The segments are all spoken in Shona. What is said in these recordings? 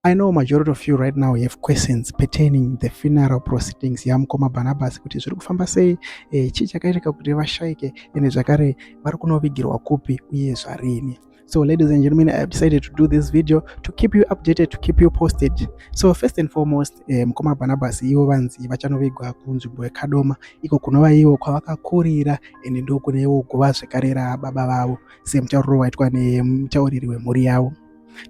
I know majority of you right now have questions pertaining the funeral proceedings yaMukoma Barnabas kuti zviri kufamba sei, chii chakaitika kuti vashayike, ende zvakare vari kunovigirwa kupi uye zvarini. So ladies and gentlemen, I have decided to do this video to keep you updated, to keep you posted. So first and foremost, Mukoma Barnabas ivo vanzi vachanovigwa kunzvimbo yeKadoma, iko kunova ivo kwavakakurira ende ndo kunevo guva zvekarera baba vavo semutauriro waitwa nemutauriri wemhuri yavo.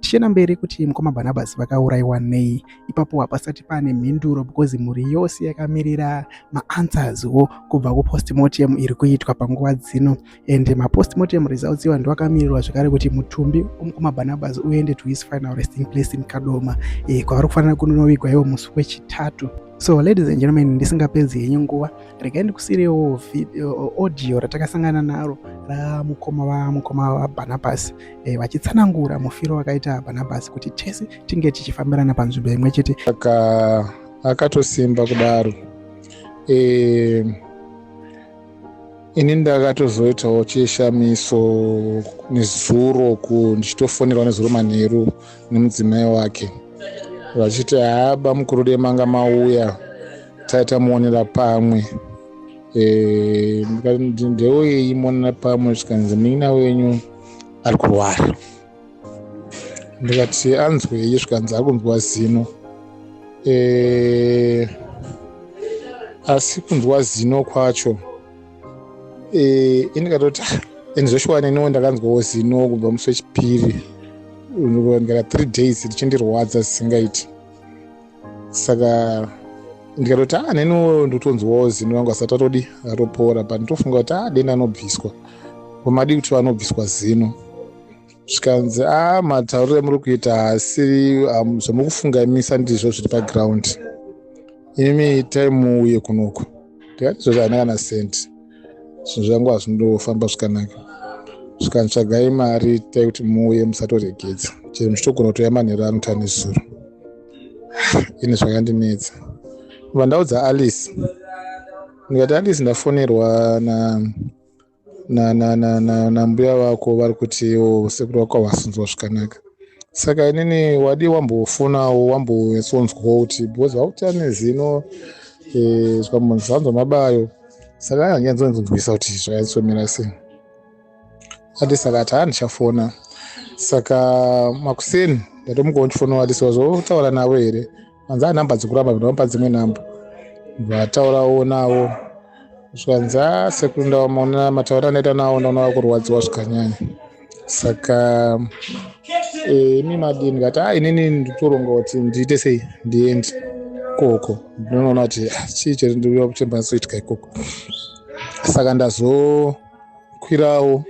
Tichienda mberi kuti Mukoma Barnabas vakaurayiwa nei, ipapo hapasati pane mhinduro because mhuri yose yakamirira maanswerswo kubva kupostmortem iri kuitwa panguva dzino, and mapostmortem results iwa ndovakamirirwa zvakare kuti mutumbi weMukoma Barnabas uende to his final resting place in Kadoma, kwavari kufanira kunonovigwa iwo musi wechitatu. So ladies and gentlemen, ndisingapedzi henyu nguva, regai ndikusiyirewo audio ratakasangana naro ramukoma Barnabas vachitsanangura mufiro wakaita Barnabas kuti tese tinge tichifambirana panzvimbo imwe chete. Akatosimba kudaro. Ini ndakatozoitawo chishamiso nezuro ndichitofonerwa nezuro manheru nemudzimai wake vachiti haba mukuru demanga mauya taita muonera pamwe, ndeuyi muonera pamwe zvikanzi mina wenyu ari kurwara. Ndikati anzwei, zvikanzi akunzwa zino, asi kunzwa zino kwacho indikatoti ndizoshuwa neniwo ndakanzwawo zino kubva musi wechipiri ndikara 3 days richindirwadza zvisingaiti. Saka ndikatoti neniwo ndotonzwawo zino vangu asati atodi atopora, but ndofunga kuti denda anobviswa pomadi kuti vanobviswa zino. Zvikanzi matauriro emuri kuita haasi zvomukufungamisa ndizvo zviri paground, imi taimuuye kunoku. Ndikati zvozvo haina kana senti, zvinhu zvangu hazvindofamba zvakanaka. Zvikantsvagai mari tai kuti muuye musatoregedza, chero muchitogona kutoya manheru anota nezuro. Ini zvakandinetsa. Vandaudza Alice, ndikati Alice ndafonerwa na mbuya wako vari kuti sekuru wako wasinzwa zvakanaka. Saka inini wadi wambofonawo wambonyatsonzwawo kuti because vakuti ane zino zvikamunzanzwa mabayo, saka anyanzonzwisa kuti zvakaitsomera sei. Ati saka ati ndichafona. Saka makuseni ndatomukawo ndifonawo Alice wazotaura nawo here, manzi namba dzekuramba ndavapa dzimwe namba vataurawo nawo. Zvikanzi sekuru ndamaona matauro anoita nawo ndaona kurwadziwa zvikanyanya. Saka imi madini ndikati inini nditoronga kuti ndiite sei ndiende koko, ndinoona kuti chii chiri ndiri kuchemba soitika ikoko. Saka ndazokwirawo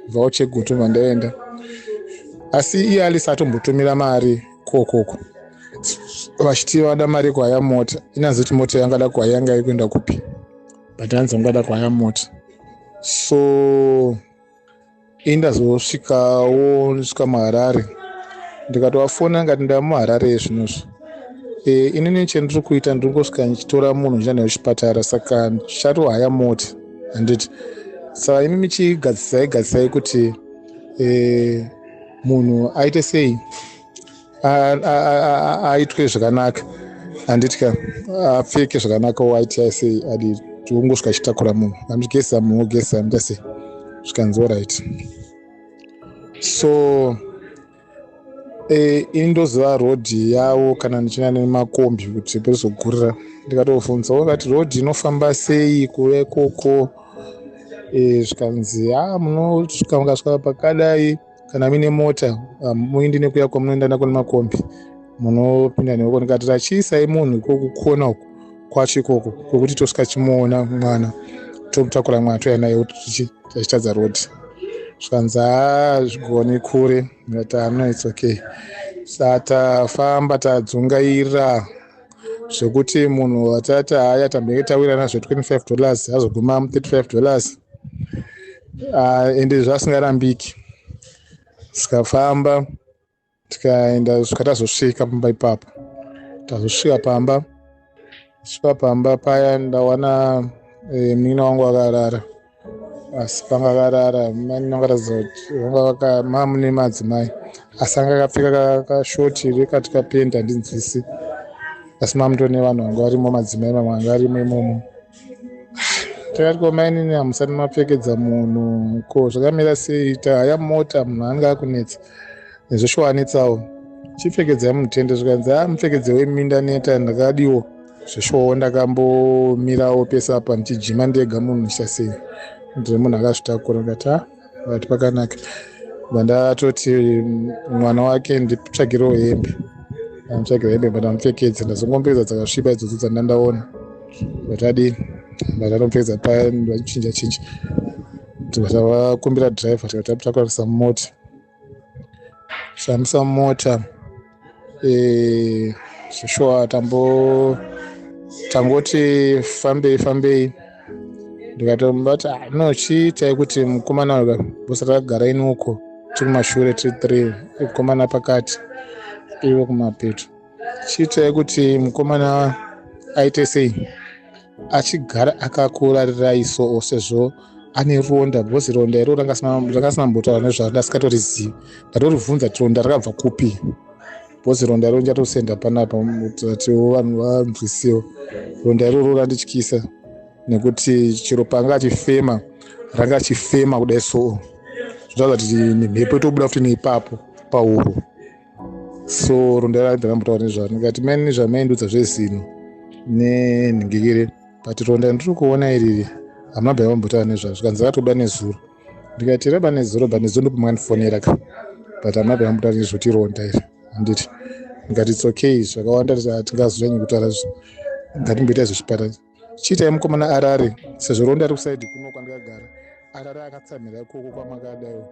bvawo chegutu mandaenda, asi iye Alice atombotumira mari kokoko vachiti vada mari kwaya mota. Inanzi kuti mota yangada kwaya yanga ikuenda kupi, but hanzi ungada kwaya mota. So indazosvikawo ndisvika muHarare, ndikatovafona ngati ndamuHarare zvinozvo. Inini chendiri kuita ndiri kungosvika ndichitora munhu ndichienda kuchipatara, saka ndichatohaya mota handiti. Saka imi michigadzisai kuti munhu aite sei, aitwe zvakanaka handitya, apfeke zvakanaka aita sei, adi tiungosvika chitakura munhu amugesa munhu ogesa amita sei, zvikanzi alright. So indoziva rodhi yavo kana ndichina nemakombi kuti perizogurira. Ndikatobvunzawo kati rodhi inofamba sei kuve koko, zvikanzi munosvika mukasvika pakadai kana muine mota muindi nekuya kwamunoenda nako nemakombi munopinda neoko. Ndikati rachiisai munhu ikoko kukona uku kwacho ikoko kwekuti tosvika chimuona mwana tomutakura mwana toya naye tichitadza rodhi. Zvikanzi zvigoni kure. Ndikati no it's okay. Satafamba tadzungaira zvekuti munhu atati haya tambenge tawira nazvo $25 azoguma $35 ende zvasingarambiki. Tikafamba tikaenda zvikatazosvika pamba ipapo. Tazosvika pamba, svika pamba paya ndawana munina wangu akarara. Asi panga akarara mani vangaratidza kuti vanga mune madzimai asi anga akapfeka kashoti rekati kapenda handinzwisi, asi mamutone vanhu vanga varimo, madzimai mamwe anga arimo imomo. Takati komainini hamusati mapfekedza munhu, ko zvakamira sei? Haya mota munhu anga akunetsa nezvoshowanetsawo, chipfekedzai mutende. Zvikanzi mupfekedze weminda neta, ndakadiwo zveshowo, ndakambomirawo pese apa ndichijima ndega munhu chasei, ndiri munhu akazvitakura. Ndikati pakanaka, ndatoti mwana wake nditsvagirewo hembe, ndamutsvagira hembe ndamupfekedza, ndazongompfekedza dzakasviba idzodzo dzandandaona. Vatadini ndatomupfekedza paya, ndachinja tikavakumbira dhiraivha, tikati tatarisa mumota, shamisa mumota. Zveshowa tangoti fambei, ndikatomubata, no chiitai kuti mukomana uyu bosa takagara inuko tiri kumashure tiri 3, mukomana pakati iwe kumapeto, chiitai kuti mukomana aite sei achigara akakura riraiso sezvo ane ronda, bhozi ronda iro rakasina mbotaura nezvaro, ndasingatorizivi. Ndatoribvunza kuti ronda rakabva kupi, bhozi ronda iro njatosenda panapa kuti vanhu vanzwisiwo. Ronda iroro randityisa nekuti chero panga achifema ranga achifema kudai so, zvinotaura kuti mhepo itobuda futi neipapo pauro. So ronda iro ndakambotaura nezvaro, ndikati maini zvamaindudza zvezino nenhingikire, but ronda ndiri kuona iriri hamuna bva mambotaura nezvazvo. Zvikanzi ratobuda nezuro, ndikati raba nezuro ndipo mwandifonera ka, but hamuna bva mambotaura nezvoti ronda iri. Handiti ndikati it's okay, zvakawanda hatingazonyanyi kutaura zvo, ngatimboita zvechipatara. Chiitai mukomana arare, sezvo ronda ari kusaidhi kuno kwandakagara, arare akatsamhira ikoko kwamakadaiwo,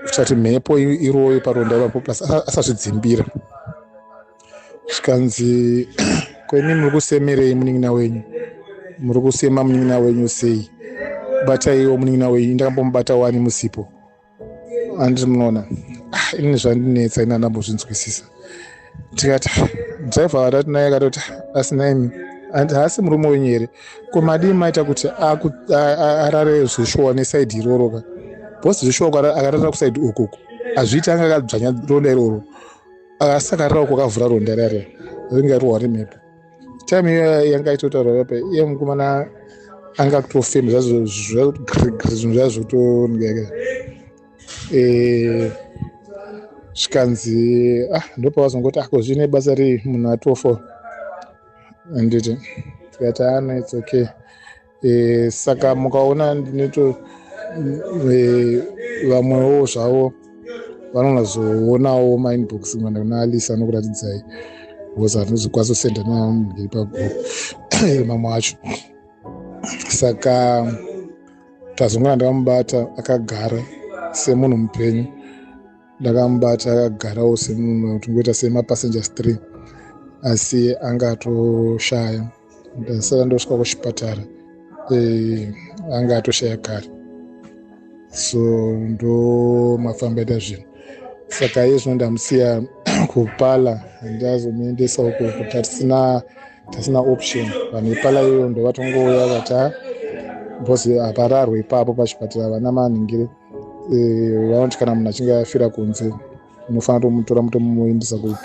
kuchati mhepo iroyo paronda ipapo plus asazvidzimbira. Zvikanzi kweni muri kusemerei munin'ina wenyu, muri kusema munin'ina wenyu sei? Bataiwo munin'ina wenyu, ndakambomubata wani musipo. Handiti munoona ini zvandinetsa, ina ndambozvinzwisisa. Tikati dhiraivha watati naye akatoti asinaimi haasi murume wenyu here, komadii maita kuti arare zveshowa nesaidhi iroro ka? Bhosi zveshowa akarara kusaidhi ukoko hazviiti anga akadzvanya ronda iroro, asi akarara uko akavhura ronda rare ringa rohwa remhepo. Time iyo yanga itotaura pa iye mukomana anga kutofema zvinhu zvazvotongaika. Zvikanzi ndopawazongoti zvine basa rei munhu atofa. Handiti tikati no it's okay. Saka mukaona ndinoto vamwewo zvavo vanonazoonawo mainbox mwana kuna Alisa nokuratidzai, because handizokwanisa kusenda naye pagroup mamwe acho. Saka tazongona ndakamubata akagara semunhu mupenyu, ndakamubata akagarawo semunhu tungoita semapassengers 3, asi anga atoshaya. Ndasara ndosvika kuchipatara anga atoshaya kare, so ndo mafamba aita zvinhu. Saka iye zvino ndamusiya kupala, ndazomuendesa uko kuti tasina option. Vanhu vepala iyoyo ndo vatongouya vati bhozi hapararwe ipapo pachipatara, havana manhingire. Vanoti kana munhu achinge afira kunze unofanira tomutora mutomuendesa kupala.